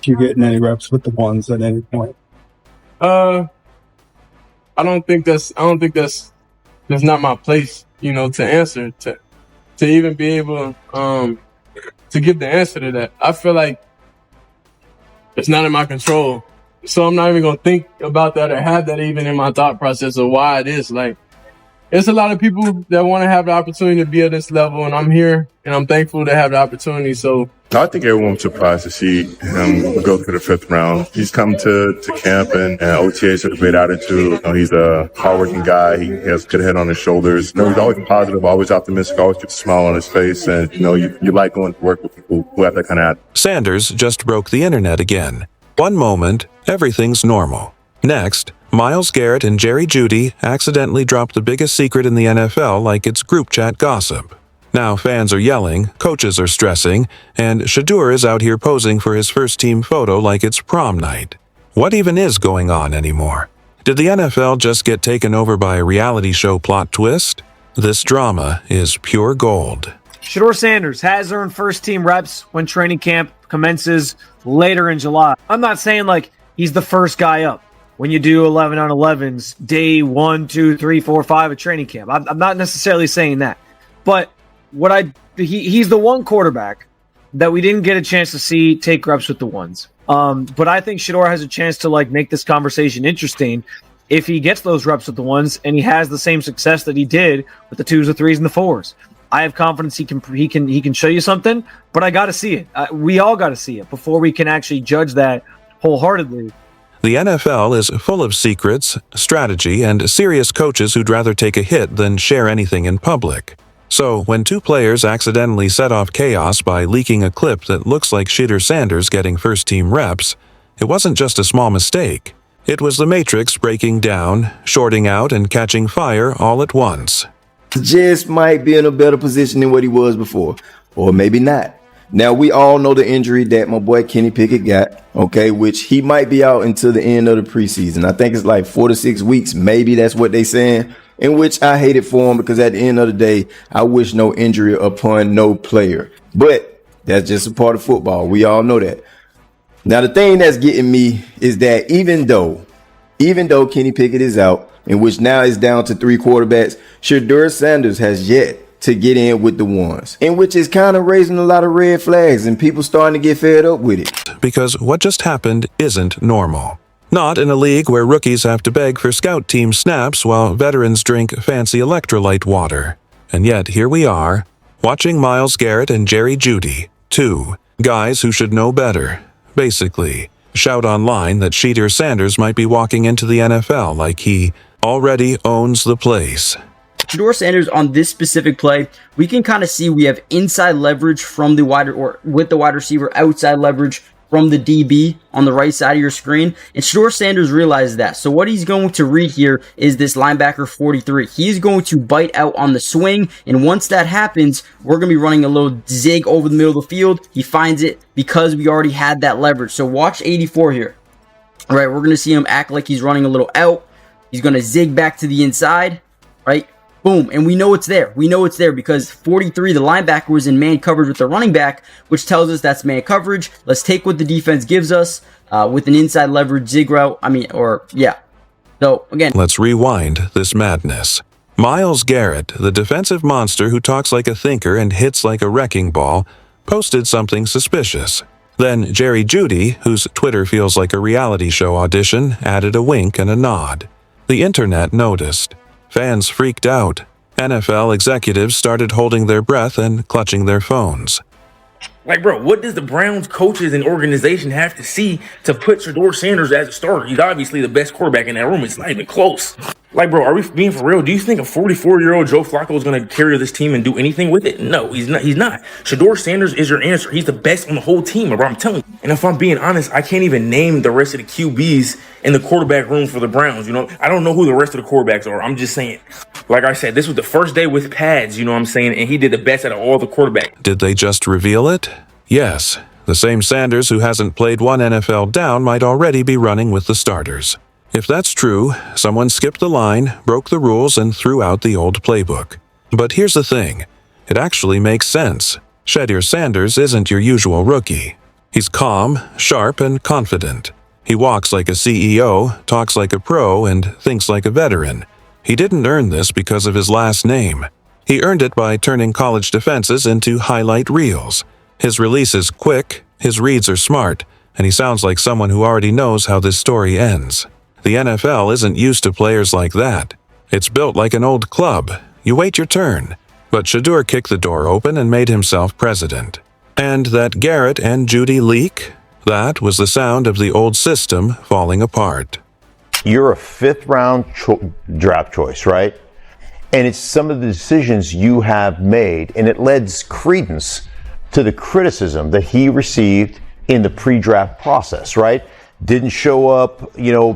you getting any reps with the ones at any point? I don't think that's not my place, to answer, to even be able to give the answer to that. I feel like it's not in my control. So I'm not even gonna think about that or have that even in my thought process of why it is. Like, it's a lot of people that want to have the opportunity to be at this level, and I'm here, and I'm thankful to have the opportunity. So I think everyone was surprised to see him go through the 5th round. He's come to camp and OTAs with a great attitude. He's a hardworking guy. He has a good head on his shoulders. He's always positive, always optimistic, always keeps a smile on his face. And, you like going to work with people who have that kind of attitude. Sanders just broke the internet again. One moment, everything's normal. Next, Myles Garrett and Jeudy accidentally dropped the biggest secret in the NFL like it's group chat gossip. Now fans are yelling, coaches are stressing, and Shedeur is out here posing for his first team photo like it's prom night. What even is going on anymore? Did the NFL just get taken over by a reality show plot twist? This drama is pure gold. Shedeur Sanders has earned first team reps when training camp commences later in July. I'm not saying like he's the first guy up when you do 11 on 11s, day 1, 2, 3, 4, 5 at training camp. I'm not necessarily saying that. But he's the one quarterback that we didn't get a chance to see take reps with the ones. But I think Shedeur has a chance to make this conversation interesting if he gets those reps with the ones and he has the same success that he did with the 2s, the 3s, and the 4s. I have confidence he can show you something, but I got to see it. We all got to see it before we can actually judge that wholeheartedly. The NFL is full of secrets, strategy, and serious coaches who'd rather take a hit than share anything in public. So, when two players accidentally set off chaos by leaking a clip that looks like Shedeur Sanders getting first-team reps, it wasn't just a small mistake. It was the Matrix breaking down, shorting out, and catching fire all at once. Just might be in a better position than what he was before, or maybe not. Now, we all know the injury that my boy Kenny Pickett got, okay, which he might be out until the end of the preseason. I think it's like 4 to 6 weeks. Maybe that's what they saying, in which I hate it for him because at the end of the day, I wish no injury upon no player. But that's just a part of football. We all know that. Now, the thing that's getting me is that even though Kenny Pickett is out, in which now is down to 3 quarterbacks, Shedeur Sanders has yet to get in with the ones, in which is kind of raising a lot of red flags and people starting to get fed up with it. Because what just happened isn't normal. Not in a league where rookies have to beg for scout team snaps while veterans drink fancy electrolyte water. And yet here we are, watching Myles Garrett and Jeudy, 2 guys who should know better, basically, shout online that Shedeur Sanders might be walking into the NFL like he already owns the place. Shedeur Sanders on this specific play, we can kind of see we have inside leverage from the with the wide receiver, outside leverage from the DB on the right side of your screen. And Shedeur Sanders realizes that. So what he's going to read here is this linebacker 43. He's going to bite out on the swing. And once that happens, we're going to be running a little zig over the middle of the field. He finds it because we already had that leverage. So watch 84 here. All right, we're going to see him act like he's running a little out. He's going to zig back to the inside, right? Boom, and we know it's there. We know it's there because 43, the linebacker, was in man coverage with the running back, which tells us that's man coverage. Let's take what the defense gives us with an inside leverage zig route. So, again, let's rewind this madness. Myles Garrett, the defensive monster who talks like a thinker and hits like a wrecking ball, posted something suspicious. Then Jeudy, whose Twitter feels like a reality show audition, added a wink and a nod. The internet noticed. Fans freaked out. NFL executives started holding their breath and clutching their phones. Like, bro, what does the Browns coaches and organization have to see to put Shedeur Sanders as a starter? He's obviously the best quarterback in that room. It's not even close. Like, bro, are we being for real? Do you think a 44-year-old Joe Flacco is going to carry this team and do anything with it? No, he's not. Shedeur Sanders is your answer. He's the best on the whole team, bro. I'm telling you. And if I'm being honest, I can't even name the rest of the QBs in the quarterback room for the Browns. I don't know who the rest of the quarterbacks are. I'm just saying. Like I said, this was the first day with pads, and he did the best out of all the quarterbacks. Did they just reveal it? Yes. The same Sanders who hasn't played one NFL down might already be running with the starters. If that's true, someone skipped the line, broke the rules, and threw out the old playbook. But here's the thing. It actually makes sense. Shedeur Sanders isn't your usual rookie. He's calm, sharp, and confident. He walks like a CEO, talks like a pro, and thinks like a veteran. He didn't earn this because of his last name. He earned it by turning college defenses into highlight reels. His release is quick, his reads are smart, and he sounds like someone who already knows how this story ends. The NFL isn't used to players like that. It's built like an old club. You wait your turn. But Shedeur kicked the door open and made himself president. And that Garrett and Jeudy leak? That was the sound of the old system falling apart. You're a fifth-round draft choice, right? And it's some of the decisions you have made, and it lends credence to the criticism that he received in the pre-draft process, right? Didn't show up,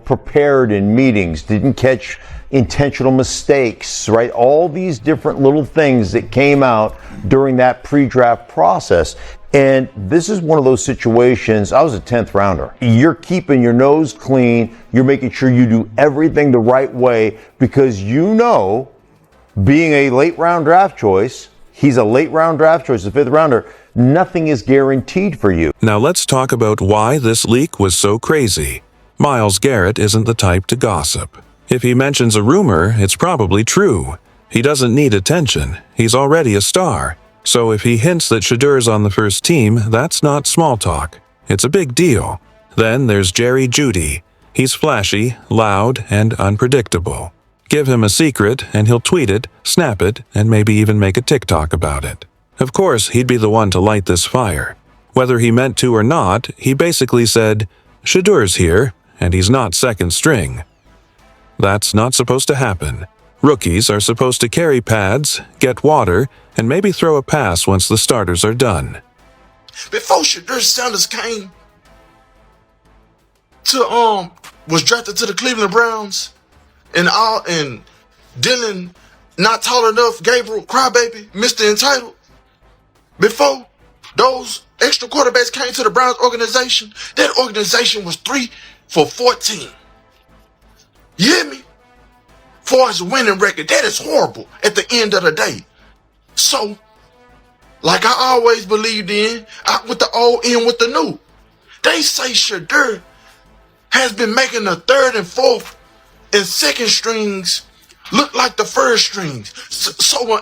prepared in meetings, didn't catch intentional mistakes, right? All these different little things that came out during that pre-draft process. And this is one of those situations. I was a 10th rounder. You're keeping your nose clean. You're making sure you do everything the right way because being a late round draft choice, he's a late round draft choice, a fifth rounder, nothing is guaranteed for you. Now let's talk about why this leak was so crazy. Myles Garrett isn't the type to gossip. If he mentions a rumor, it's probably true. He doesn't need attention. He's already a star. So if he hints that Shedeur's on the first team, that's not small talk. It's a big deal. Then there's Jeudy. He's flashy, loud, and unpredictable. Give him a secret, and he'll tweet it, snap it, and maybe even make a TikTok about it. Of course, he'd be the one to light this fire. Whether he meant to or not, he basically said, Shedeur's here, and he's not second string. That's not supposed to happen. Rookies are supposed to carry pads, get water, and maybe throw a pass once the starters are done. Before Shedeur Sanders came was drafted to the Cleveland Browns, and Dylan, not tall enough, Gabriel, crybaby, Mr. Entitled. Before those extra quarterbacks came to the Browns organization, that organization was 3 for 14. You hear me? Far as a winning record, that is horrible at the end of the day. So, like I always believed in, out with the old, in with the new. They say Shedeur has been making the third and fourth and second strings look like the first strings.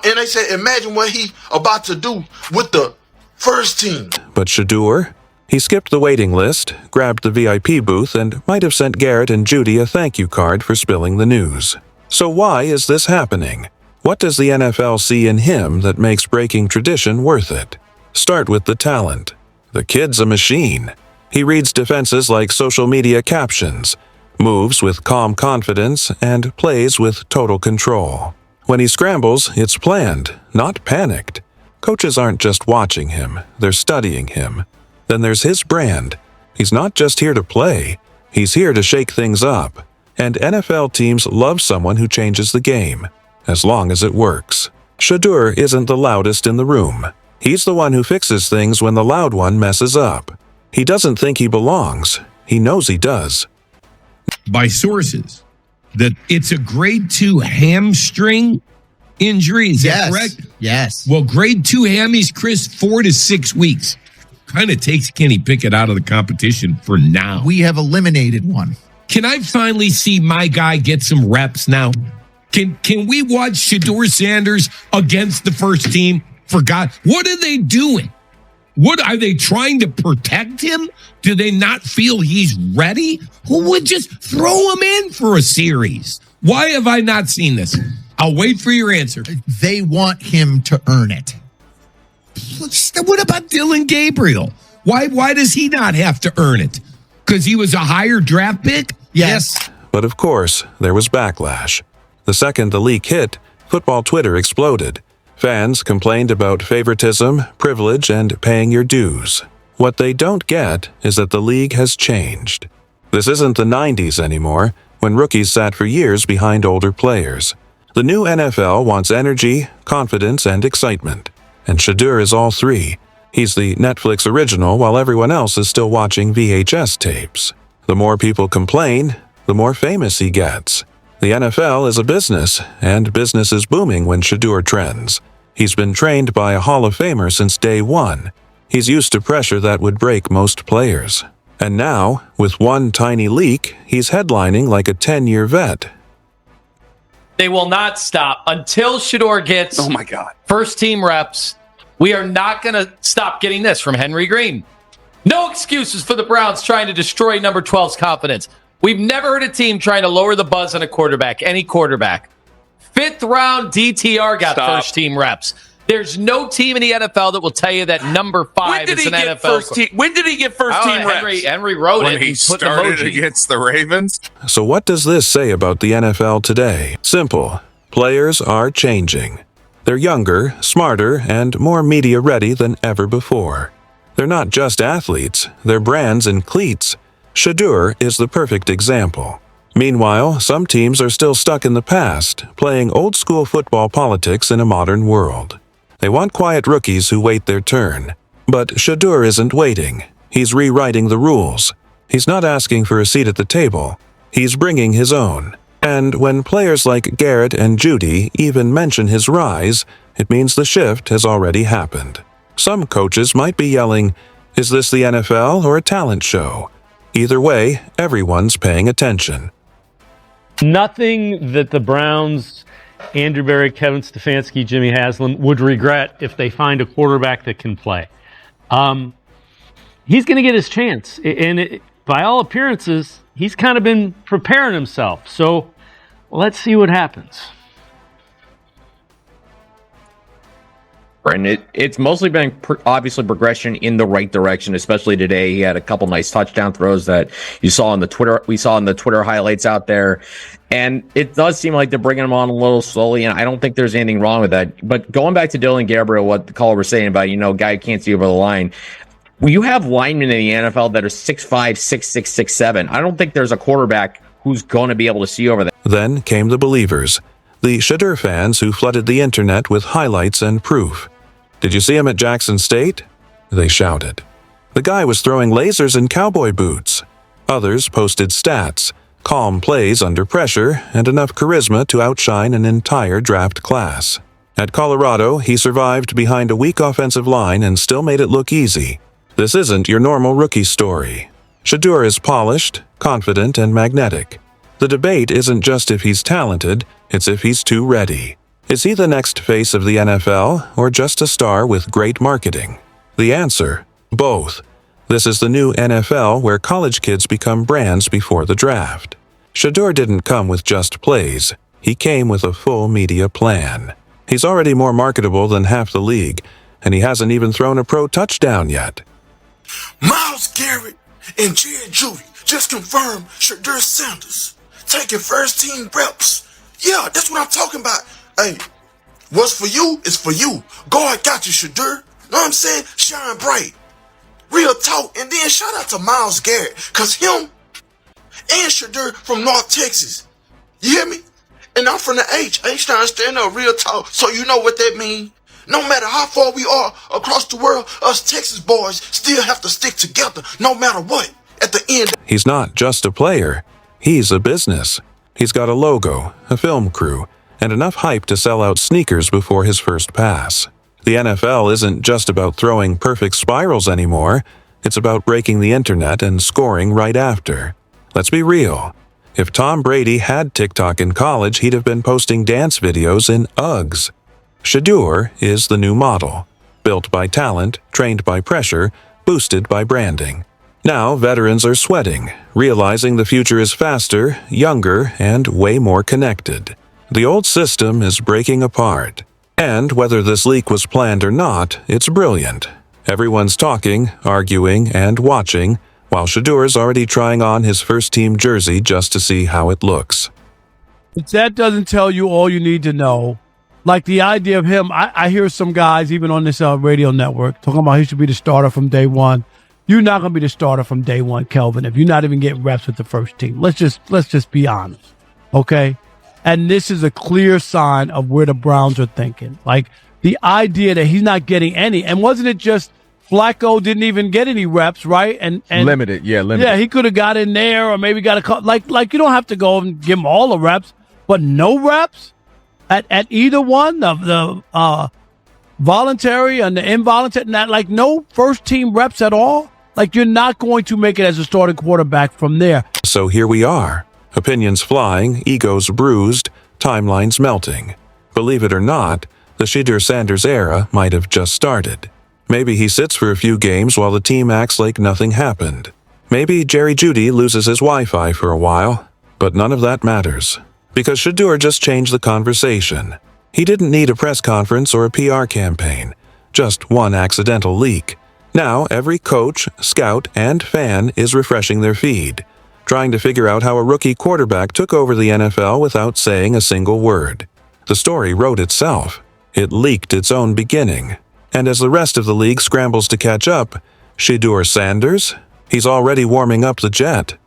And they said, imagine what he about to do with the first team. But Shedeur? He skipped the waiting list, grabbed the VIP booth, and might have sent Garrett and Jeudy a thank you card for spilling the news. So why is this happening? What does the NFL see in him that makes breaking tradition worth it? Start with the talent. The kid's a machine. He reads defenses like social media captions, moves with calm confidence, and plays with total control. When he scrambles, it's planned, not panicked. Coaches aren't just watching him, they're studying him. Then there's his brand. He's not just here to play, he's here to shake things up. And NFL teams love someone who changes the game, as long as it works. Shedeur isn't the loudest in the room. He's the one who fixes things when the loud one messes up. He doesn't think he belongs. He knows he does. By sources, that it's a grade 2 hamstring injury. Is that correct? Yes. Well, grade 2 hammies, Chris, 4 to 6 weeks. Kind of takes Kenny Pickett out of the competition for now. We have eliminated one. Can I finally see my guy get some reps now? Can we watch Shedeur Sanders against the first team? For God, what are they doing? What are they trying to protect him? Do they not feel he's ready? Who would just throw him in for a series? Why have I not seen this? I'll wait for your answer. They want him to earn it. What about Dylan Gabriel? Why does he not have to earn it? Because he was a higher draft pick? Yes. But of course, there was backlash. The second the leak hit, football Twitter exploded. Fans complained about favoritism, privilege, and paying your dues. What they don't get is that the league has changed. This isn't the 90s anymore, when rookies sat for years behind older players. The new NFL wants energy, confidence, and excitement. And Shedeur is all three. He's the Netflix original while everyone else is still watching VHS tapes. The more people complain, the more famous he gets. The NFL is a business, and business is booming when Shedeur trends. He's been trained by a Hall of Famer since day one. He's used to pressure that would break most players. And now, with one tiny leak, he's headlining like a 10-year vet. They will not stop until Shedeur gets first team reps. We are not going to stop getting this from Henry Green. No excuses for the Browns trying to destroy number 12's confidence. We've never heard a team trying to lower the buzz on a quarterback, any quarterback. 5th round DTR got first team reps. There's no team in the NFL that will tell you that number 5 is an NFL. When did he get first team reps? Henry wrote when it. He started against the Ravens. So what does this say about the NFL today? Simple. Players are changing. They're younger, smarter, and more media ready than ever before. They're not just athletes, they're brands and cleats. Shedeur is the perfect example. Meanwhile, some teams are still stuck in the past, playing old-school football politics in a modern world. They want quiet rookies who wait their turn. But Shedeur isn't waiting. He's rewriting the rules. He's not asking for a seat at the table. He's bringing his own. And when players like Garrett and Jeudy even mention his rise, it means the shift has already happened. Some coaches might be yelling, "Is this the NFL or a talent show?" Either way, everyone's paying attention. Nothing that the Browns, Andrew Berry, Kevin Stefanski, Jimmy Haslam would regret if they find a quarterback that can play. He's going to get his chance. And by all appearances, he's kind of been preparing himself. So let's see what happens. And it's mostly been obviously progression in the right direction, especially today. He had a couple nice touchdown throws that you saw on the Twitter. We saw in the Twitter highlights out there. And it does seem like they're bringing him on a little slowly, and I don't think there's anything wrong with that. But going back to Dylan Gabriel, what the caller was saying about, guy can't see over the line. Well, you have linemen in the NFL that are 6'5", 6'6", 6'7". I don't think there's a quarterback who's going to be able to see over that. Then came the believers, the Shedeur fans who flooded the internet with highlights and proof. "Did you see him at Jackson State?" they shouted. The guy was throwing lasers in cowboy boots. Others posted stats, calm plays under pressure, and enough charisma to outshine an entire draft class. At Colorado, he survived behind a weak offensive line and still made it look easy. This isn't your normal rookie story. Shedeur is polished, confident, and magnetic. The debate isn't just if he's talented, it's if he's too ready. Is he the next face of the NFL, or just a star with great marketing? The answer: both. This is the new NFL where college kids become brands before the draft. Shedeur didn't come with just plays. He came with a full media plan. He's already more marketable than half the league, and he hasn't even thrown a pro touchdown yet. Myles Garrett and Jeudy just confirmed Shedeur Sanders taking first team reps. Yeah, that's what I'm talking about. Hey, what's for you is for you. God got you, Shedeur. Know what I'm saying? Shine bright. Real talk. And then shout out to Myles Garrett, because him and Shedeur from North Texas. You hear me? And I'm from the H. H-Town, stand up, real talk. So you know what that means. No matter how far we are across the world, us Texas boys still have to stick together no matter what. At the end. He's not just a player. He's a business. He's got a logo, a film crew, and enough hype to sell out sneakers before his first pass. The NFL isn't just about throwing perfect spirals anymore. It's about breaking the internet and scoring right after. Let's be real. If Tom Brady had TikTok in college, he'd have been posting dance videos in Uggs. Shedeur is the new model. Built by talent, trained by pressure, boosted by branding. Now veterans are sweating, realizing the future is faster, younger, and way more connected. The old system is breaking apart. And whether this leak was planned or not, it's brilliant. Everyone's talking, arguing, and watching, while Shedeur's already trying on his first-team jersey just to see how it looks. If that doesn't tell you all you need to know, like the idea of him, I hear some guys, even on this radio network, talking about he should be the starter from day one. You're not going to be the starter from day one, Kelvin, if you're not even getting reps with the first team. Let's just be honest, okay? And this is a clear sign of where the Browns are thinking. Like the idea that he's not getting any, and wasn't it just Flacco didn't even get any reps, right? And limited. Yeah, he could have got in there, or maybe got a couple. Like you don't have to go and give him all the reps, but no reps at either one of the voluntary and the involuntary, not like no first team reps at all. Like you're not going to make it as a starting quarterback from there. So here we are. Opinions flying, egos bruised, timelines melting. Believe it or not, the Shedeur Sanders era might have just started. Maybe he sits for a few games while the team acts like nothing happened. Maybe Jeudy loses his Wi-Fi for a while. But none of that matters. Because Shedeur just changed the conversation. He didn't need a press conference or a PR campaign. Just one accidental leak. Now every coach, scout, and fan is refreshing their feed, trying to figure out how a rookie quarterback took over the NFL without saying a single word. The story wrote itself. It leaked its own beginning. And as the rest of the league scrambles to catch up, Shedeur Sanders? He's already warming up the jet.